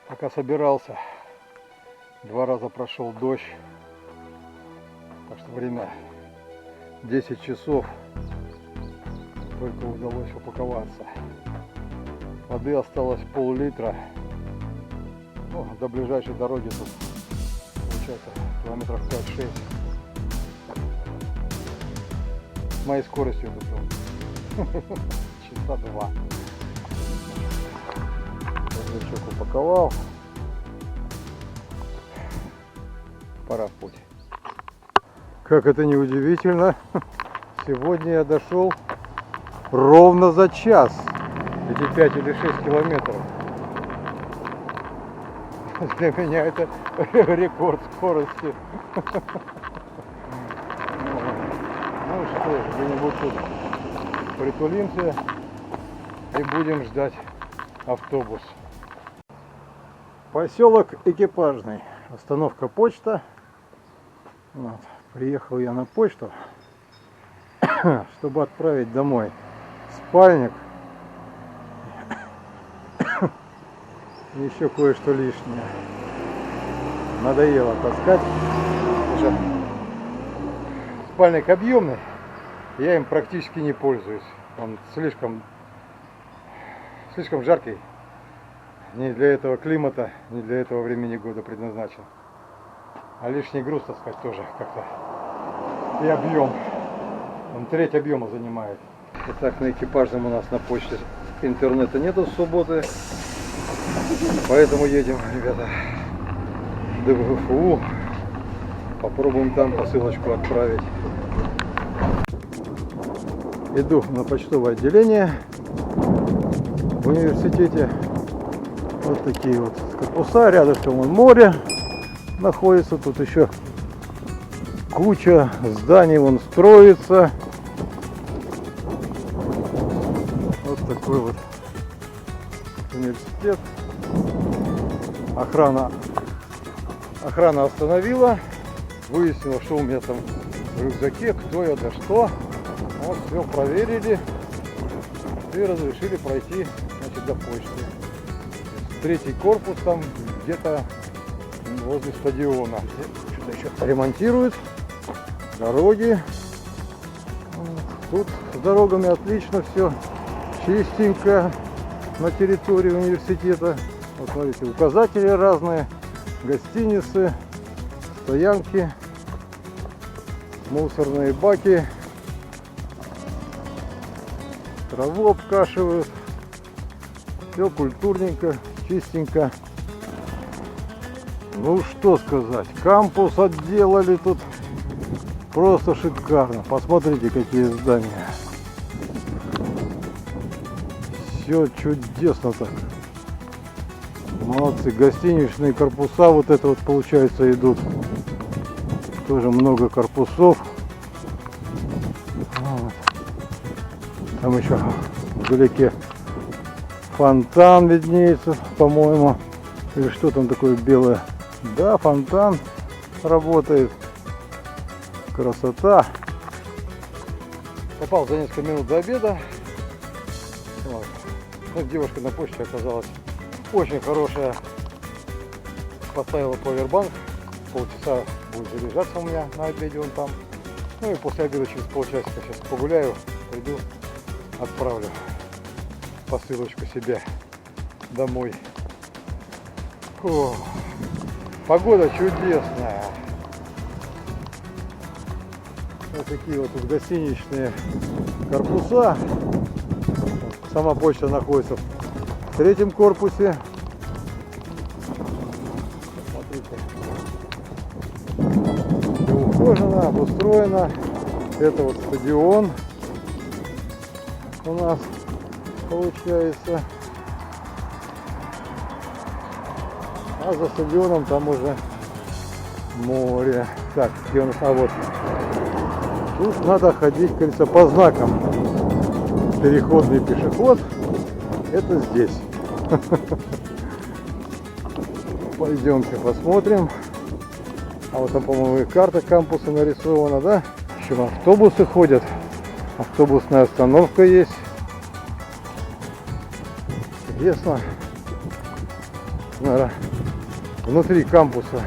Пока собирался, 2 раза прошел дождь, так что время 10 часов, только удалось упаковаться. Воды осталось пол-литра, ну, до ближайшей дороги тут получается километров 5-6. С моей скоростью тут часа 2. Рюкзачок упаковал. Пора в путь. Как это не удивительно, сегодня я дошел ровно за час. Эти 5 или 6 километров. Для меня это рекорд скорости. Ну что ж, где-нибудь тут притулимся и будем ждать автобус. Поселок Экипажный. Остановка почта. Вот. Приехал я на почту, чтобы отправить домой спальник и еще кое-что лишнее. Надоело таскать. Спальник объемный, я им практически не пользуюсь. Он слишком жаркий. Не для этого климата, не для этого времени года предназначен. А лишний груз таскать тоже как-то. И объем. Он треть объема занимает. Итак, на Экипажном у нас на почте интернета нету с субботы. Поэтому едем, ребята, в ДВФУ. Попробуем там посылочку отправить. Иду на почтовое отделение в университете. Вот такие вот корпуса. Рядышком вон море находится. Тут еще куча зданий вон строится. Вот такой вот университет. Охрана остановила. Выяснила, что у меня там в рюкзаке, кто я, да что. Вот, все проверили и разрешили пройти, значит, до почты. Третий корпус там где-то возле стадиона. Что-то еще ремонтируют. Дороги. Тут с дорогами отлично все. Чистенько на территории университета. Вот смотрите, указатели разные. Гостиницы, стоянки, мусорные баки. Траву обкашивают. Все культурненько, чистенько. Ну что сказать, кампус отделали тут просто шикарно. Посмотрите, какие здания. Все чудесно так. Молодцы. Гостиничные корпуса вот это вот получается идут. Тоже много корпусов. Вот. Там еще вдалеке фонтан виднеется, по-моему. Или что там такое белое? Да, фонтан работает. Красота. Попал за несколько минут до обеда. Вот. Ну, девушка на почте оказалась очень хорошая. Поставила пауэрбанк. Полчаса будет заряжаться у меня на обеде он там. Ну и после обеда через полчасика сейчас погуляю. Приду, отправлю посылочку себе домой. Фу. Погода чудесная. Вот такие вот тут гостиничные корпуса. Сама почта находится в третьем корпусе. Смотрите. Все ухожено, обустроено. Это вот стадион у нас получается. А за стадионом там уже море. Так, где у нас? А вот. Тут надо ходить, как говорится, по знакам. Переходный пешеход. Это здесь. Пойдемте посмотрим. А вот там, по-моему, и карта кампуса нарисована, да? Еще автобусы ходят. Автобусная остановка есть. Интересно. наверное, внутри кампуса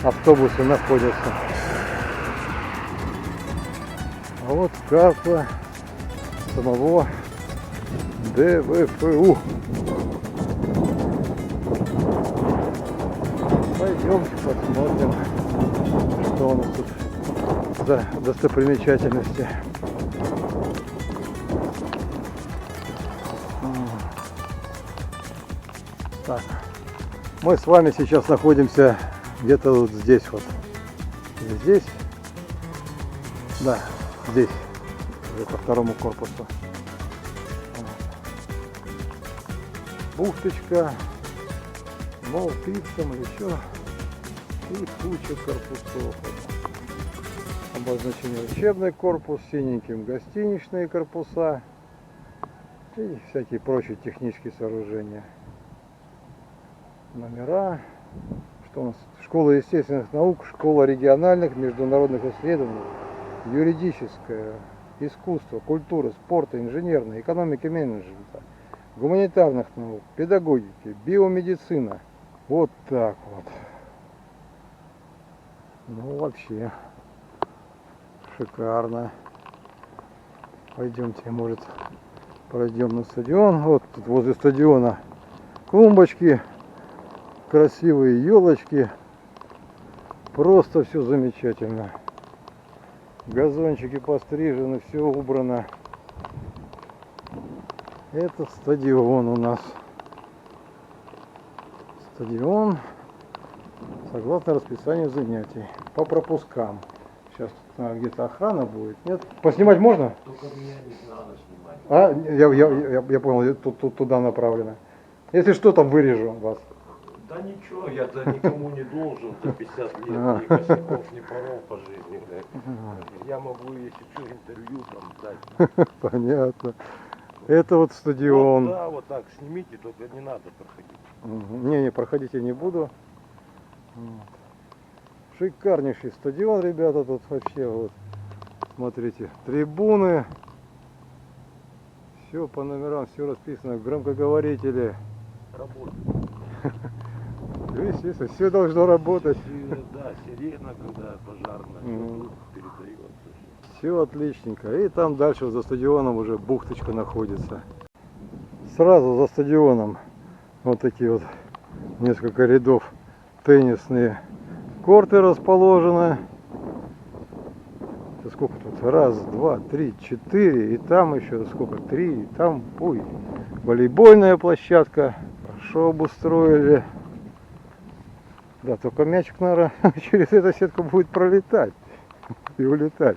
автобусы находятся. А вот карта самого ДВФУ. Пойдемте посмотрим, что у нас тут за достопримечательности. Так, мы с вами сейчас находимся где-то вот здесь вот. Или здесь? Да, здесь, уже по второму корпусу. Бухточка, мол, пиццам или еще. И куча корпусов. Обозначение учебный корпус, синеньким гостиничные корпуса и всякие прочие технические сооружения. Номера. Что у нас? Школа естественных наук, школа региональных международных исследований, юридическая, искусство, культура, спорта, инженерная, экономики, менеджмента, гуманитарных наук, педагогики, биомедицина. Вот так вот. Ну вообще шикарно. Пойдемте, может, пройдем на стадион. Вот тут возле стадиона клумбочки, красивые елочки. Просто все замечательно. Газончики пострижены, все убрано. Это стадион у нас. Стадион согласно расписанию занятий. По пропускам. Сейчас где-то охрана будет. Нет? Поснимать можно? Только меня не надо снимать. Я понял, туда направлено. Если что, там вырежу вас. Да ничего, я-то никому не должен за 50 лет, ни косяков, ни поров по жизни. Я могу, если что, интервью там дать. Понятно. Это вот стадион. Вот, да, вот так, снимите, только не надо проходить. Не, проходить я не буду. Вот. Шикарнейший стадион, ребята, тут вообще вот. Смотрите, трибуны. Все по номерам, все расписано, громкоговорители. Работает. Естественно, все должно работать. Да, сирена, когда пожарная, передается. Все отличненько. И там дальше за стадионом уже бухточка находится. Сразу за стадионом вот такие вот несколько рядов теннисные корты расположены. Сколько тут? Раз, два, три, четыре. И там еще сколько? Три. И там, ой, волейбольная площадка. Хорошо обустроили. Да, только мячик, наверное, через эту сетку будет пролетать и улетать.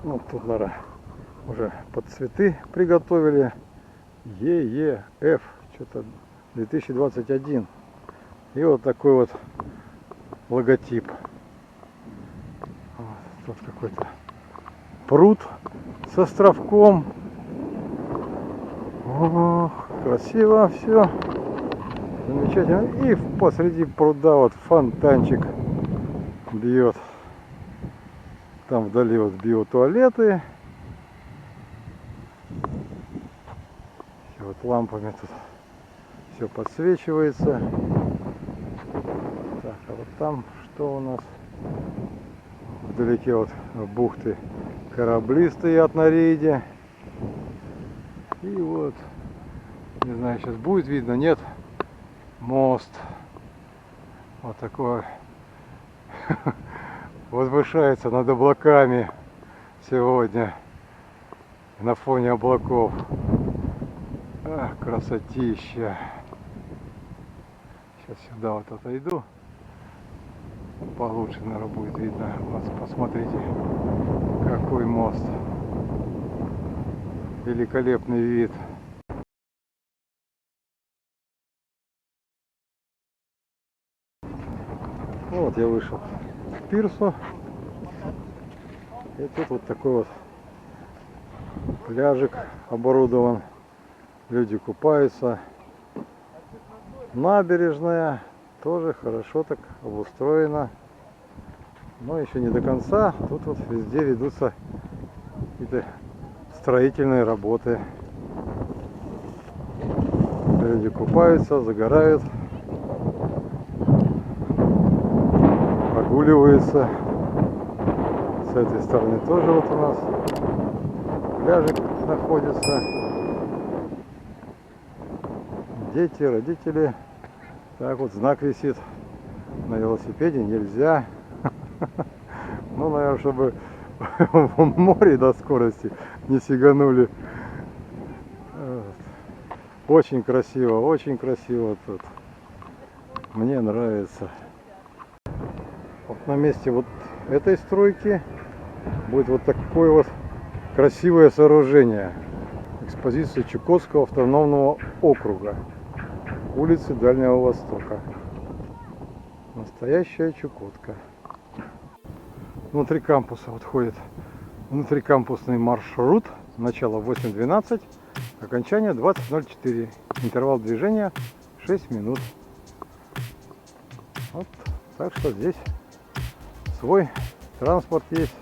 Ну, тут, наверное, уже под цветы приготовили. ЕЕФ, что-то 2021. И вот такой вот логотип. Вот, тут какой-то пруд с островком. Ох, красиво все. Замечательно. И посреди пруда вот фонтанчик бьет. Там вдали вот биотуалеты. Все вот лампами тут все подсвечивается. Так, а вот там что у нас? Вдалеке вот бухты корабли стоят на рейде. И вот, не знаю, сейчас будет видно, нет, мост. Вот такой возвышается над облаками сегодня на фоне облаков. Ах, красотища. Сейчас сюда вот отойду. Получше, наверное, будет видно. Вот посмотрите, какой мост. Великолепный вид. Вот я вышел к пирсу. И тут вот такой вот пляжик оборудован. Люди купаются. Набережная тоже хорошо так обустроена. Но еще не до конца. Тут вот везде ведутся какие-то строительные работы. Люди купаются, загорают, прогуливаются. С этой стороны тоже вот у нас пляжик находится. Дети, родители. Так вот знак висит. На велосипеде нельзя. Ну, наверное, чтобы в море до скорости не сиганули. Очень красиво тут. Мне нравится. Вот на месте вот этой стройки будет вот такое вот красивое сооружение. Экспозиция Чукотского автономного округа. Улицы Дальнего Востока. Настоящая Чукотка. Внутри кампуса вот ходит внутрикампусный маршрут. Начало 8:12, окончание 20:04. Интервал движения 6 минут. Вот, так что здесь свой транспорт есть.